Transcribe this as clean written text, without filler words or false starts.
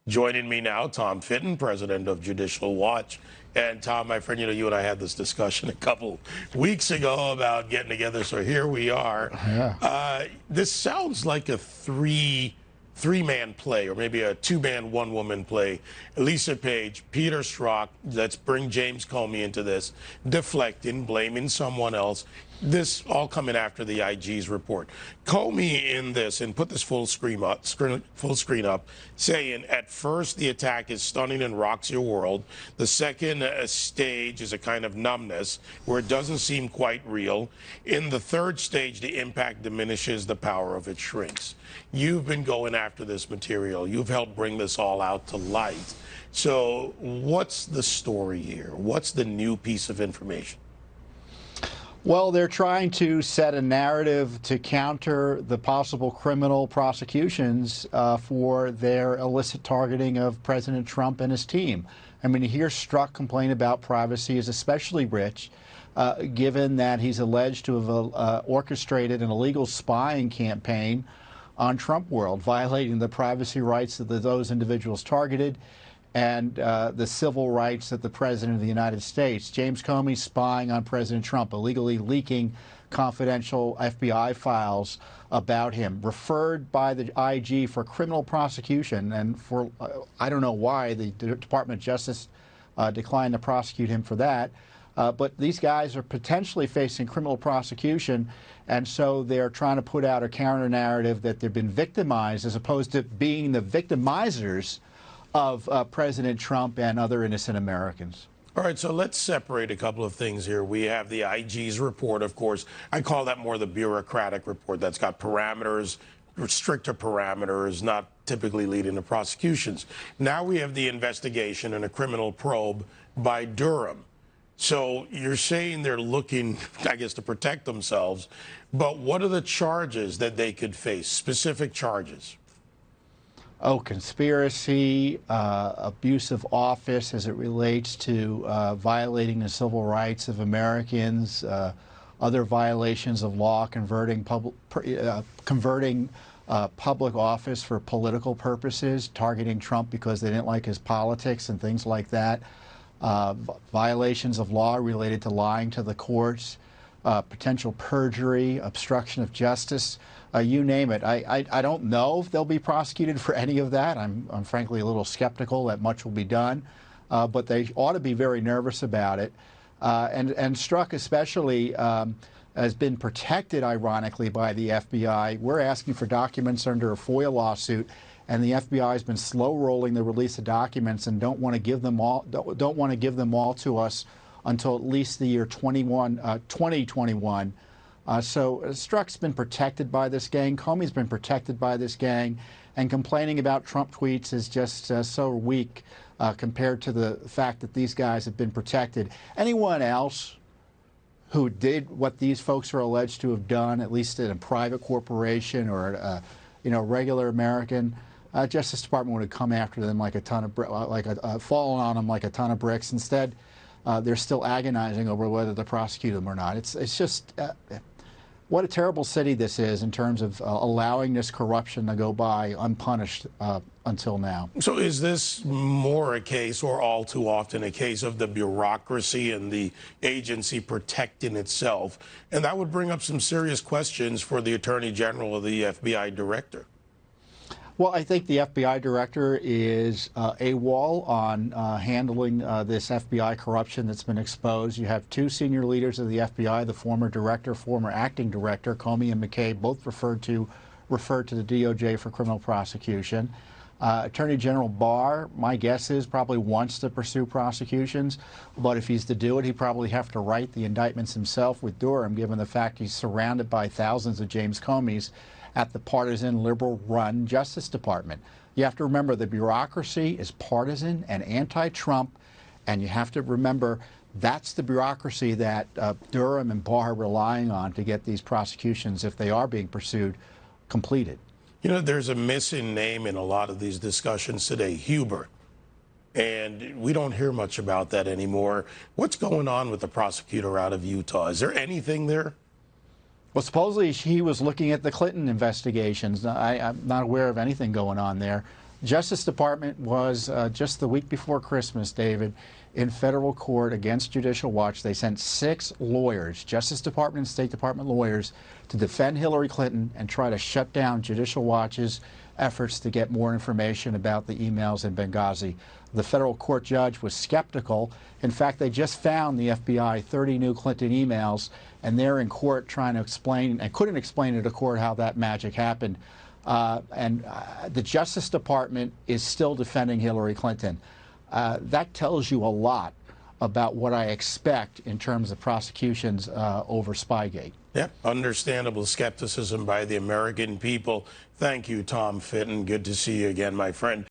Joining me now, Tom Fitton, president of Judicial Watch. And Tom, my friend, you and I had this discussion a couple weeks ago about getting together, so here we are. Yeah. This sounds like a three-man play, or maybe a two-man, one-woman play. Lisa Page, Peter Strzok, let's bring James Comey into this, deflecting, blaming someone else. This all coming after the IG's report. Comey in this, and put this full screen up, saying at first the attack is stunning and rocks your world. The second stage is a kind of numbness where it doesn't seem quite real. In the third stage, the impact diminishes, the power of it shrinks. You've been going after this material. You've helped bring this all out to light. So what's the story here? What's the new piece of information? Well, they're trying to set a narrative to counter the possible criminal prosecutions for their illicit targeting of President Trump and his team. I mean, to hear Strzok complain about privacy is especially rich, given that he's alleged to have orchestrated an illegal spying campaign on Trump World, violating the privacy rights of those individuals targeted and the civil rights of the President of the United States. James Comey spying on President Trump, illegally leaking confidential FBI files about him, referred by the IG for criminal prosecution, and for, I don't know why the Department of Justice declined to prosecute him for that. But these guys are potentially facing criminal prosecution, and so they're trying to put out a counter narrative that they've been victimized as opposed to being the victimizers of President Trump and other innocent Americans. All right, so let's separate a couple of things here. We have the IG's report, of course. I call that more the bureaucratic report that's got parameters, stricter parameters, not typically leading to prosecutions. Now we have the investigation and a criminal probe by Durham. So you're saying they're looking, I guess, to protect themselves, but what are the charges that they could face, specific charges? Oh, conspiracy, abuse of office as it relates to violating the civil rights of Americans, other violations of law, converting public office for political purposes, targeting Trump because they didn't like his politics and things like that, violations of law related to lying to the courts, potential perjury, obstruction of justice. You name it. I don't know if they'll be prosecuted for any of that. I'm frankly a little skeptical that much will be done, but they ought to be very nervous about it. And Strzok especially has been protected, ironically, by the FBI. We're asking for documents under a FOIA lawsuit, and the FBI has been slow rolling the release of documents and don't want to give them all to us until at least the year 2021. So Strzok's been protected by this gang. Comey's been protected by this gang. And complaining about Trump tweets is just so weak compared to the fact that these guys have been protected. Anyone else who did what these folks are alleged to have done, at least in a private corporation or regular American, Justice Department would have come after them like a ton of fallen on them like a ton of bricks. Instead, they're still agonizing over whether to prosecute them or not. It's just what a terrible city this is in terms of allowing this corruption to go by unpunished until now. So is this more a case, or all too often a case, of the bureaucracy and the agency protecting itself? And that would bring up some serious questions for the Attorney General or the FBI Director. Well, I think the FBI director is AWOL on handling this FBI corruption that's been exposed. You have two senior leaders of the FBI, the former director, former acting director, Comey and McCabe, both referred to the DOJ for criminal prosecution. Attorney General Barr, my guess is, probably wants to pursue prosecutions, but if he's to do it, he'd probably have to write the indictments himself with Durham, given the fact he's surrounded by thousands of James Comeys at the partisan, liberal-run Justice Department. You have to remember the bureaucracy is partisan and anti-Trump, and you have to remember that's the bureaucracy that Durham and Barr are relying on to get these prosecutions, if they are being pursued, completed. You know, there's a missing name in a lot of these discussions today, Huber. And we don't hear much about that anymore. What's going on with the prosecutor out of Utah? Is there anything there? Well, supposedly he was looking at the Clinton investigations. I'm not aware of anything going on there. Justice Department was just the week before Christmas, David, in federal court against Judicial Watch. They sent 6 lawyers, Justice Department and State Department lawyers, to defend Hillary Clinton and try to shut down Judicial Watch's efforts to get more information about the emails in Benghazi. The federal court judge was skeptical. In fact, they just found the FBI 30 new Clinton emails, and they're in court trying to explain, and couldn't explain to the court how that magic happened. The Justice Department is still defending Hillary Clinton. That tells you a lot about what I expect in terms of prosecutions over Spygate. Yep, understandable skepticism by the American people. Thank you, Tom Fitton. Good to see you again, my friend.